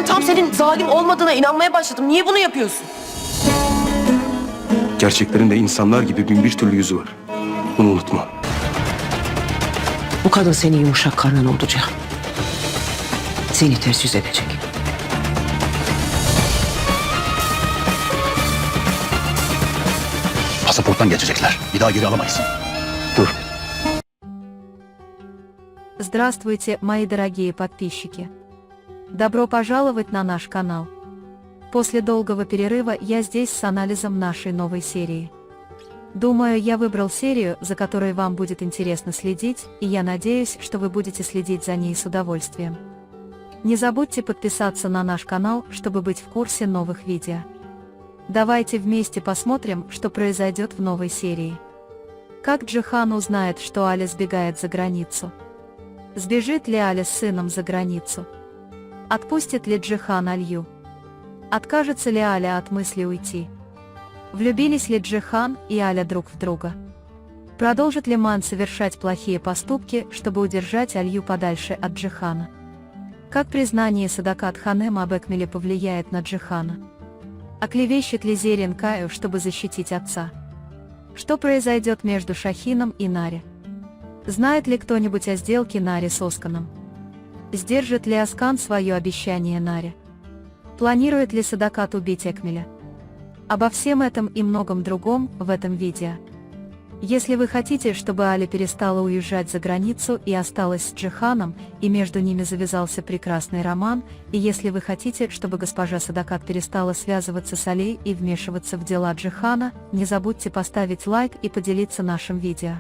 Ben tam senin zalim olmadığına inanmaya başladım. Niye bunu yapıyorsun? Gerçeklerin de insanlar gibi bin bir türlü yüzü var. Bunu unutma. Bu kadın senin yumuşak karnın oldu Cihan. Seni ters yüz edecek. Pasaporttan geçecekler. Bir daha geri alamayız. Dur. Здравствуйте, мои дорогие подписчики! Добро пожаловать на наш канал. После долгого перерыва я здесь с анализом нашей новой серии. Думаю, я выбрал серию, за которой вам будет интересно следить, и я надеюсь, что вы будете следить за ней с удовольствием. Не забудьте подписаться на наш канал, чтобы быть в курсе новых видео. Давайте вместе посмотрим, что произойдет в новой серии. Как Джихан узнает, что Аля сбегает за границу? Сбежит ли Аля с сыном за границу? Отпустит ли Джихан Алью? Откажется ли Аля от мысли уйти? Влюбились ли Джихан и Аля друг в друга? Продолжит ли Ман совершать плохие поступки, чтобы удержать Алью подальше от Джихана? Как признание Садакат Ханем об Экмеле повлияет на Джихана? Оклевещет ли Зерин Каю, чтобы защитить отца? Что произойдет между Шахином и Нари? Знает ли кто-нибудь о сделке Нари с Осканом? Сдержит ли Аскан свое обещание Наре? Планирует ли Садакат убить Экмеля? Обо всем этом и многом другом в этом видео. Если вы хотите, чтобы Аля перестала уезжать за границу и осталась с Джиханом, и между ними завязался прекрасный роман, и если вы хотите, чтобы госпожа Садакат перестала связываться с Алей и вмешиваться в дела Джихана, не забудьте поставить лайк и поделиться нашим видео.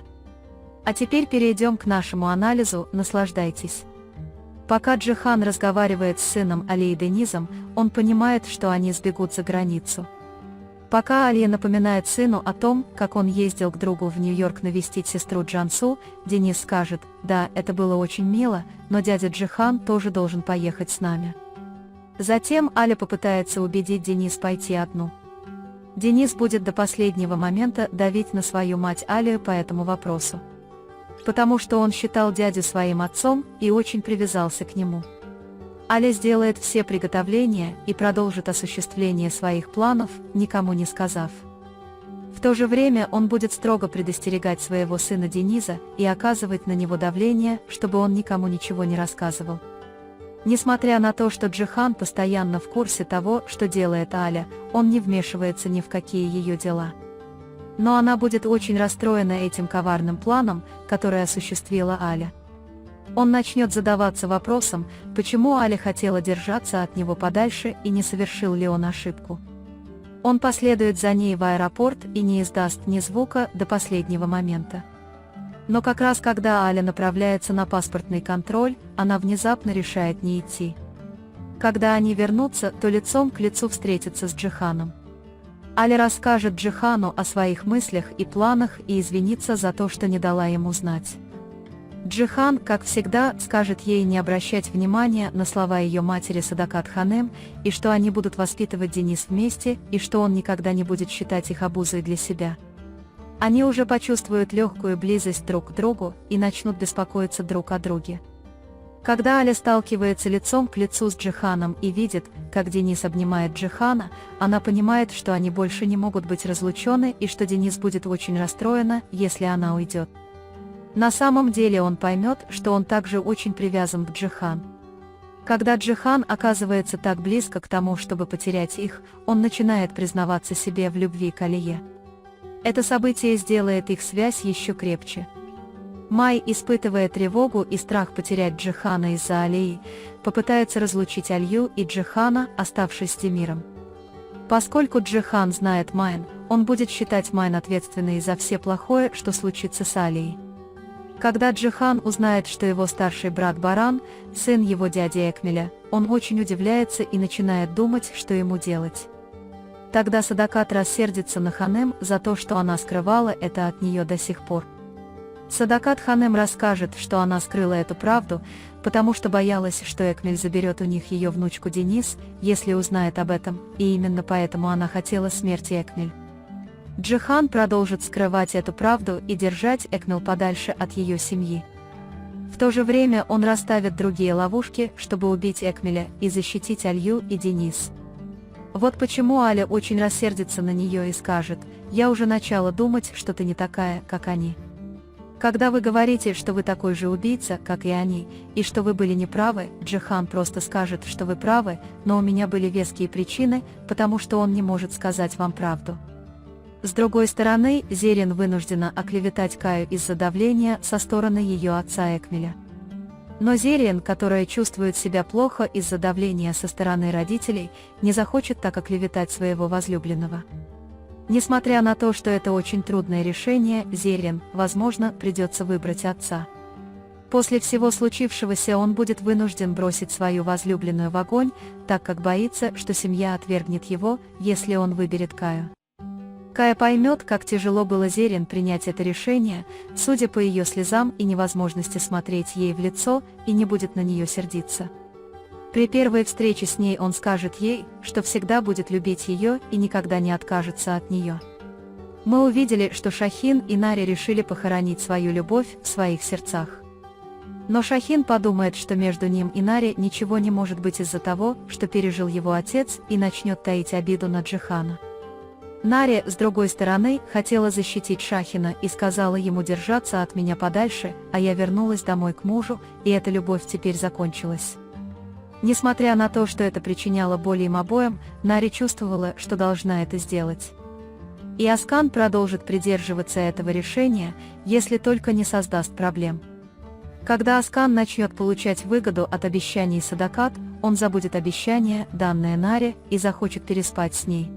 А теперь перейдем к нашему анализу, наслаждайтесь. Пока Джихан разговаривает с сыном Али и Денизом, он понимает, что они сбегут за границу. Пока Али напоминает сыну о том, как он ездил к другу в Нью-Йорк навестить сестру Джансу, Денис скажет: «Да, это было очень мило, но дядя Джихан тоже должен поехать с нами». Затем Аля попытается убедить Денис пойти одну. Денис будет до последнего момента давить на свою мать Алию по этому вопросу. Потому что он считал дядю своим отцом и очень привязался к нему. Аля сделает все приготовления и продолжит осуществление своих планов, никому не сказав. В то же время он будет строго предостерегать своего сына Дениса и оказывать на него давление, чтобы он никому ничего не рассказывал. Несмотря на то, что Джихан постоянно в курсе того, что делает Аля, он не вмешивается ни в какие ее дела. Но она будет очень расстроена этим коварным планом, который осуществила Аля. Он начнет задаваться вопросом, почему Аля хотела держаться от него подальше и не совершил ли он ошибку. Он последует за ней в аэропорт и не издаст ни звука до последнего момента. Но как раз когда Аля направляется на паспортный контроль, она внезапно решает не идти. Когда они вернутся, то лицом к лицу встретятся с Джиханом. Аля расскажет Джихану о своих мыслях и планах и извинится за то, что не дала ему знать. Джихан, как всегда, скажет ей не обращать внимания на слова ее матери Садакат Ханем, и что они будут воспитывать Денис вместе, и что он никогда не будет считать их обузой для себя. Они уже почувствуют легкую близость друг к другу и начнут беспокоиться друг о друге. Когда Аля сталкивается лицом к лицу с Джиханом и видит, как Денис обнимает Джихана, она понимает, что они больше не могут быть разлучены и что Денис будет очень расстроена, если она уйдет. На самом деле он поймет, что он также очень привязан к Джихан. Когда Джихан оказывается так близко к тому, чтобы потерять их, он начинает признаваться себе в любви к Алие. Это событие сделает их связь еще крепче. Май, испытывая тревогу и страх потерять Джихана из-за Алии, попытается разлучить Алью и Джихана, оставшись с Демиром. Поскольку Джихан знает Майн, он будет считать Майн ответственной за все плохое, что случится с Алией. Когда Джихан узнает, что его старший брат Баран, сын его дяди Экмеля, он очень удивляется и начинает думать, что ему делать. Тогда Садакат рассердится на Ханем за то, что она скрывала это от нее до сих пор. Садакат Ханем расскажет, что она скрыла эту правду, потому что боялась, что Экмель заберет у них ее внучку Денис, если узнает об этом, и именно поэтому она хотела смерти Экмель. Джихан продолжит скрывать эту правду и держать Экмель подальше от ее семьи. В то же время он расставит другие ловушки, чтобы убить Экмеля и защитить Алью и Денис. Вот почему Аля очень рассердится на нее и скажет: «Я уже начала думать, что ты не такая, как они». Когда вы говорите, что вы такой же убийца, как и они, и что вы были неправы, Джихан просто скажет, что вы правы, но у меня были веские причины, потому что он не может сказать вам правду. С другой стороны, Зерин вынуждена оклеветать Каю из-за давления со стороны ее отца Экмеля. Но Зерин, которая чувствует себя плохо из-за давления со стороны родителей, не захочет так оклеветать своего возлюбленного. Несмотря на то, что это очень трудное решение, Зерин, возможно, придется выбрать отца. После всего случившегося он будет вынужден бросить свою возлюбленную в огонь, так как боится, что семья отвергнет его, если он выберет Каю. Кая поймет, как тяжело было Зерин принять это решение, судя по ее слезам и невозможности смотреть ей в лицо, и не будет на нее сердиться. При первой встрече с ней он скажет ей, что всегда будет любить ее и никогда не откажется от нее. Мы увидели, что Шахин и Нари решили похоронить свою любовь в своих сердцах. Но Шахин подумает, что между ним и Нари ничего не может быть из-за того, что пережил его отец, и начнет таить обиду на Джихана. Нари, с другой стороны, хотела защитить Шахина и сказала ему держаться от меня подальше, а я вернулась домой к мужу, и эта любовь теперь закончилась. Несмотря на то, что это причиняло боль им обоим, Нари чувствовала, что должна это сделать. И Аскан продолжит придерживаться этого решения, если только не создаст проблем. Когда Аскан начнет получать выгоду от обещаний Садакат, он забудет обещание, данное Нари, и захочет переспать с ней.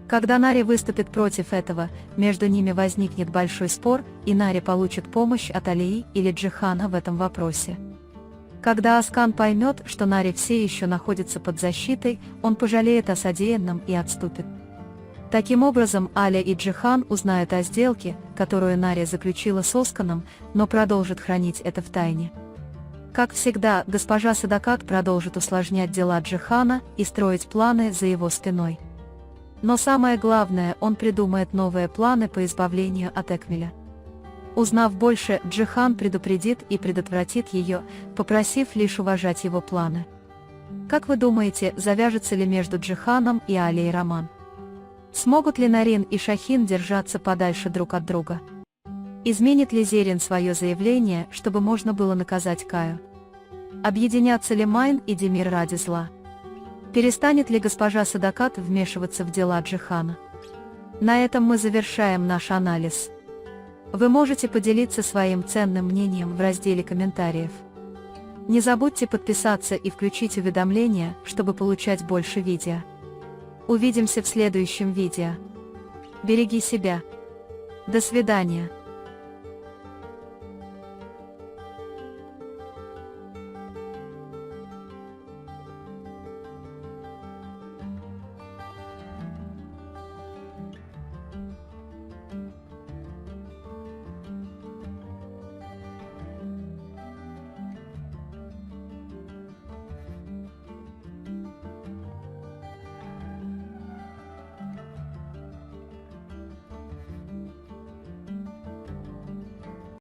Когда Нари выступит против этого, между ними возникнет большой спор, и Нари получит помощь от Алии или Джихана в этом вопросе. Когда Аскан поймет, что Нари все еще находится под защитой, он пожалеет о содеянном и отступит. Таким образом, Аля и Джихан узнают о сделке, которую Нари заключила с Осканом, но продолжит хранить это в тайне. Как всегда, госпожа Садакат продолжит усложнять дела Джихана и строить планы за его спиной. Но самое главное, он придумает новые планы по избавлению от Экмеля. Узнав больше, Джихан предупредит и предотвратит ее, попросив лишь уважать его планы. Как вы думаете, завяжется ли между Джиханом и Алей роман? Смогут ли Нарин и Шахин держаться подальше друг от друга? Изменит ли Зерин свое заявление, чтобы можно было наказать Каю? Объединятся ли Майн и Демир ради зла? Перестанет ли госпожа Садакат вмешиваться в дела Джихана? На этом мы завершаем наш анализ. Вы можете поделиться своим ценным мнением в разделе комментариев. Не забудьте подписаться и включить уведомления, чтобы получать больше видео. Увидимся в следующем видео. Береги себя. До свидания.